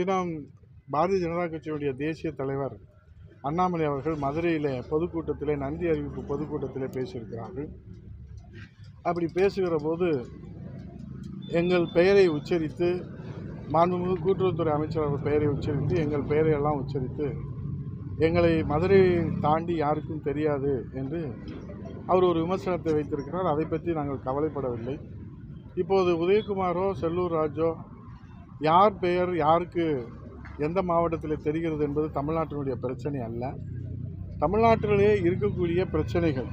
தினம் பாரதிய ஜனதா கட்சியுடைய தேசிய தலைவர் அண்ணாமலை அவர்கள் மதுரையில் பொதுக்கூட்டத்திலே நன்றி அறிவிப்பு பொதுக்கூட்டத்திலே பேசியிருக்கிறார்கள். அப்படி பேசுகிற போது எங்கள் பெயரை உச்சரித்து, மாண்புமிகு கூட்டுறவுத்துறை அமைச்சர் அவர் பெயரை உச்சரித்து, எங்கள் பெயரை எல்லாம் உச்சரித்து, எங்களை மதுரையை தாண்டி யாருக்கும் தெரியாது என்று அவர் ஒரு விமர்சனத்தை வைத்திருக்கிறார். அதை பற்றி நாங்கள் கவலைப்படவில்லை. இப்போது உதயகுமாரோ செல்லூர் ராஜோ யார் பெயர் யாருக்கு எந்த மாவட்டத்தில் தெரிகிறது என்பது தமிழ்நாட்டினுடைய பிரச்சனை அல்ல. தமிழ்நாட்டிலே இருக்கக்கூடிய பிரச்சனைகள்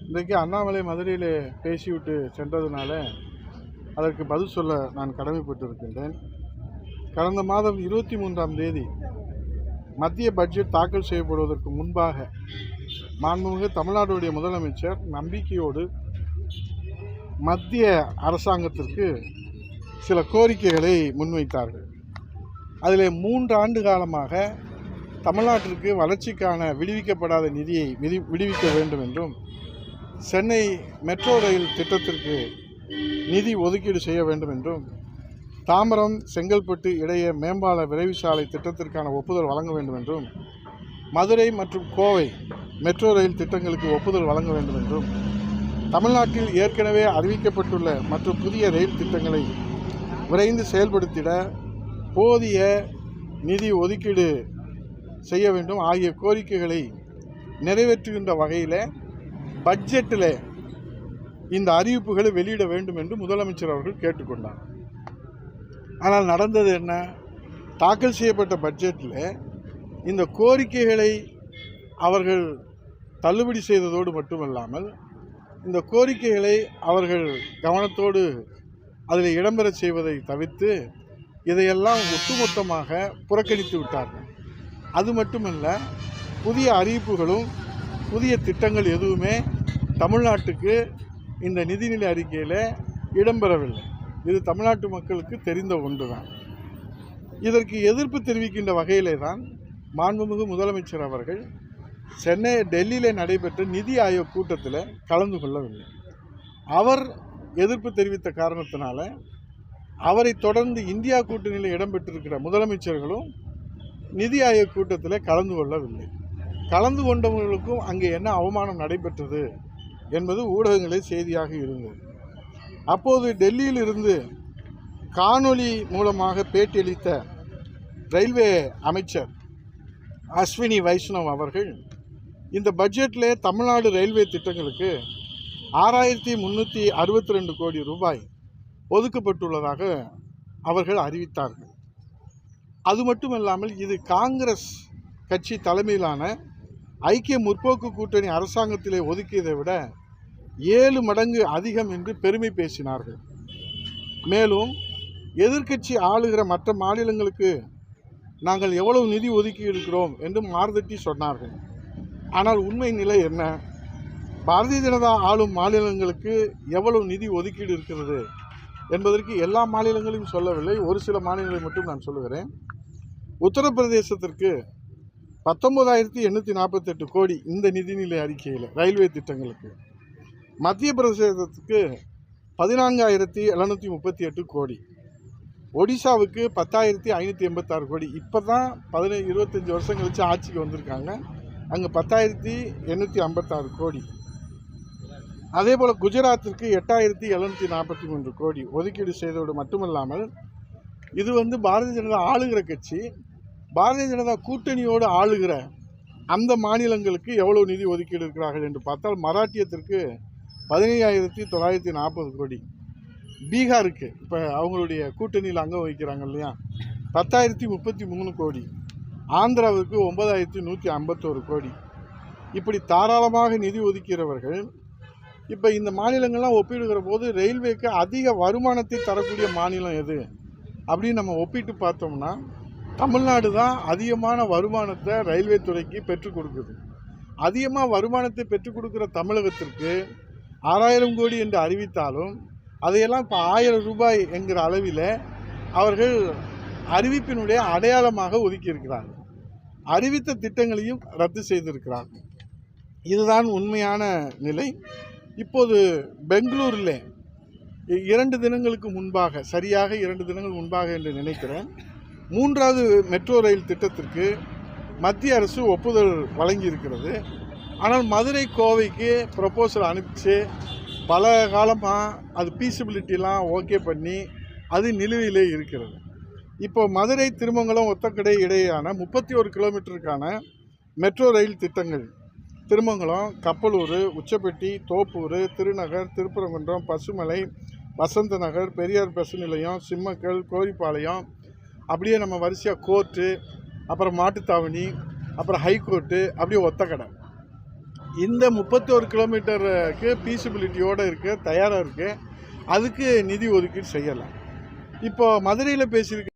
இன்றைக்கு அண்ணாமலை மதுரையில் பேசிவிட்டு சென்றதுனால அதற்கு பதில் சொல்ல நான் கடமைப்பட்டிருக்கின்றேன். கடந்த மாதம் 23ஆம் தேதி மத்திய பட்ஜெட் தாக்கல் செய்யப்படுவதற்கு முன்பாக மாண்புமிகு தமிழ்நாடுடைய முதலமைச்சர் நம்பிக்கையோடு மத்திய அரசாங்கத்திற்கு சில கோரிக்கைகளை முன்வைத்தார்கள். அதில் 3 ஆண்டு காலமாக தமிழ்நாட்டிற்கு வளர்ச்சிக்கான விடுவிக்கப்படாத நிதியை விடுவிக்க வேண்டும் என்றும், சென்னை மெட்ரோ ரயில் திட்டத்திற்கு நிதி ஒதுக்கீடு செய்ய வேண்டும் என்றும், தாம்பரம் செங்கல்பட்டு இடையே மேம்பால விரைவு சாலை திட்டத்திற்கான ஒப்புதல் வழங்க வேண்டும் என்றும், மதுரை மற்றும் கோவை மெட்ரோ ரயில் திட்டங்களுக்கு ஒப்புதல் வழங்க வேண்டும் என்றும், தமிழ்நாட்டில் ஏற்கனவே அறிவிக்கப்பட்டுள்ள மற்றும் புதிய ரயில் திட்டங்களை விரைந்து செயல்படுத்திட போதிய நிதி ஒதுக்கீடு செய்ய வேண்டும் ஆகிய கோரிக்கைகளை நிறைவேற்றுகின்ற வகையில் பட்ஜெட்டில் இந்த அறிவிப்புகளை வெளியிட வேண்டும் என்று முதலமைச்சர் அவர்கள் கேட்டுக்கொண்டார். ஆனால் நடந்தது என்ன? தாக்கல் செய்யப்பட்ட பட்ஜெட்டில் இந்த கோரிக்கைகளை அவர்கள் தள்ளுபடி செய்ததோடு மட்டுமல்லாமல், இந்த கோரிக்கைகளை அவர்கள் கவனத்தோடு அதில் இடம்பெற செய்வதை தவிர்த்து இதையெல்லாம் ஒட்டுமொத்தமாக புறக்கணித்து விட்டார்கள். அது மட்டுமல்ல, புதிய அறிவிப்புகளும் புதிய திட்டங்கள் எதுவுமே தமிழ்நாட்டுக்கு இந்த நிதிநிலை அறிக்கையில் இடம்பெறவில்லை. இது தமிழ்நாட்டு மக்களுக்கு தெரிந்த ஒன்றுதான். இதற்கு எதிர்ப்பு தெரிவிக்கின்ற வகையிலே தான் மாண்புமிகு முதலமைச்சர் அவர்கள் டெல்லியில் நடைபெற்ற நிதி ஆயோக் கூட்டத்தில் கலந்து கொள்ளவில்லை. அவர் எதிர்ப்பு தெரிவித்த காரணத்தினால அவரை தொடர்ந்து இந்தியா கூட்டணியில் இடம்பெற்றிருக்கிற முதலமைச்சர்களும் நிதி ஆயோக் கூட்டத்தில் கலந்து கொள்ளவில்லை. கலந்து கொண்டவர்களுக்கும் அங்கே என்ன அவமானம் நடைபெற்றது என்பது ஊடகங்களில் செய்தியாக இருந்தது. அப்போது டெல்லியில் இருந்து காணொளி மூலமாக பேட்டியளித்த ரயில்வே அமைச்சர் அஸ்வினி வைஷ்ணவ் அவர்கள் இந்த பட்ஜெட்டில் தமிழ்நாடு ரயில்வே திட்டங்களுக்கு 6362 கோடி ரூபாய் ஒதுக்கப்பட்டுள்ளதாக அவர்கள் அறிவித்தார்கள். அது மட்டுமல்லாமல் இது காங்கிரஸ் கட்சி தலைமையிலான ஐக்கிய முற்போக்கு கூட்டணி அரசாங்கத்திலே ஒதுக்கியதை விட 7 மடங்கு அதிகம் என்று பெருமை பேசினார்கள். மேலும் எதிர்க்கட்சி ஆளுகிற மற்ற மாநிலங்களுக்கு நாங்கள் எவ்வளவு நிதி ஒதுக்கி இருக்கிறோம் என்று மார்தட்டி சொன்னார்கள். ஆனால் உண்மை நிலை என்ன? பாரதிய ஜனதா ஆளும் மாநிலங்களுக்கு எவ்வளவு நிதி ஒதுக்கீடு இருக்கிறது என்பதற்கு எல்லா மாநிலங்களையும் சொல்லவில்லை, ஒரு சில மாநிலங்களை மட்டும் நான் சொல்லுகிறேன். உத்தரப்பிரதேசத்திற்கு 19,848 கோடி இந்த நிதிநிலை அறிக்கையில் ரயில்வே திட்டங்களுக்கு, மத்திய பிரதேசத்துக்கு 14,738 கோடி, ஒடிசாவுக்கு 10,586 கோடி. இப்போ தான் 25 வருஷம் கழித்து ஆட்சிக்கு வந்திருக்காங்க. அங்கே 10,856 கோடி. அதே போல் குஜராத்திற்கு 8,743 கோடி ஒதுக்கீடு செய்ததோடு மட்டுமல்லாமல், இது பாரதிய ஜனதா ஆளுகிற கட்சி, பாரதிய ஜனதா கூட்டணியோடு ஆளுகிற அந்த மாநிலங்களுக்கு எவ்வளவு நிதி ஒதுக்கீடு இருக்கிறார்கள் என்று பார்த்தால், மராட்டியத்திற்கு 15,940 கோடி, பீகாருக்கு இப்போ அவங்களுடைய கூட்டணியில் அங்கம் வகிக்கிறாங்க இல்லையா, 10,033 கோடி, ஆந்திராவுக்கு 9,151 கோடி. இப்படி தாராளமாக நிதி ஒதுக்கிறவர்கள் இப்போ இந்த மாநிலங்கள்லாம் ஒப்பிடுகிற போது ரயில்வேக்கு அதிக வருமானத்தை தரக்கூடிய மாநிலம் எது அப்படின்னு நம்ம ஒப்பிட்டு பார்த்தோம்னா, தமிழ்நாடு தான் அதிகமான வருமானத்தை ரயில்வே துறைக்கு பெற்றுக் கொடுக்குது. அதிகமாக வருமானத்தை பெற்றுக் கொடுக்குற தமிழகத்திற்கு 6,000 கோடி என்று அறிவித்தாலும் அதையெல்லாம் இப்போ 1000 ரூபாய் என்கிற அளவில் அவர்கள் அறிவிப்பினுடைய அடையாளமாக ஒதுக்கியிருக்கிறார்கள். அறிவித்த திட்டங்களையும் ரத்து செய்திருக்கிறார்கள். இதுதான் உண்மையான நிலை. இப்போது பெங்களூரில் 2 தினங்களுக்கு முன்பாக, சரியாக 2 தினங்கள் முன்பாக என்று நினைக்கிறேன், மூன்றாவது மெட்ரோ ரயில் திட்டத்திற்கு மத்திய அரசு ஒப்புதல் வழங்கியிருக்கிறது. ஆனால் மதுரை கோவைக்கு ப்ரொபோசல் அனுப்பிச்சு பல காலமாக அது பீசிபிலிட்டிலாம் ஓகே பண்ணி அது நிலுவையிலே இருக்கிறது. இப்போ மதுரை திருமங்கலம் ஒத்தக்கடை இடையேயான 31 கிலோமீட்டருக்கான மெட்ரோ ரயில் திட்டங்கள் திருமங்கலம், கப்பலூர், உச்சப்பட்டி, தோப்பூர், திருநகர், திருப்பரங்குன்றம், பசுமலை, வசந்த நகர், பெரியார் பஸ் நிலையம், சிம்மக்கல், கோரிப்பாளையம், அப்படியே நம்ம வரிசையாக கோர்ட்டு, அப்புறம் மாட்டுத்தாவணி, அப்புறம் ஹைகோர்ட்டு, அப்படியே ஒத்தக்கடை. இந்த 31 கிலோமீட்டருக்கு பீசிபிலிட்டியோடு இருக்குது, தயாராக இருக்குது. அதுக்கு நிதி ஒதுக்கீடு செய்யலாம். இப்போ மதுரையில் பேசியிருக்க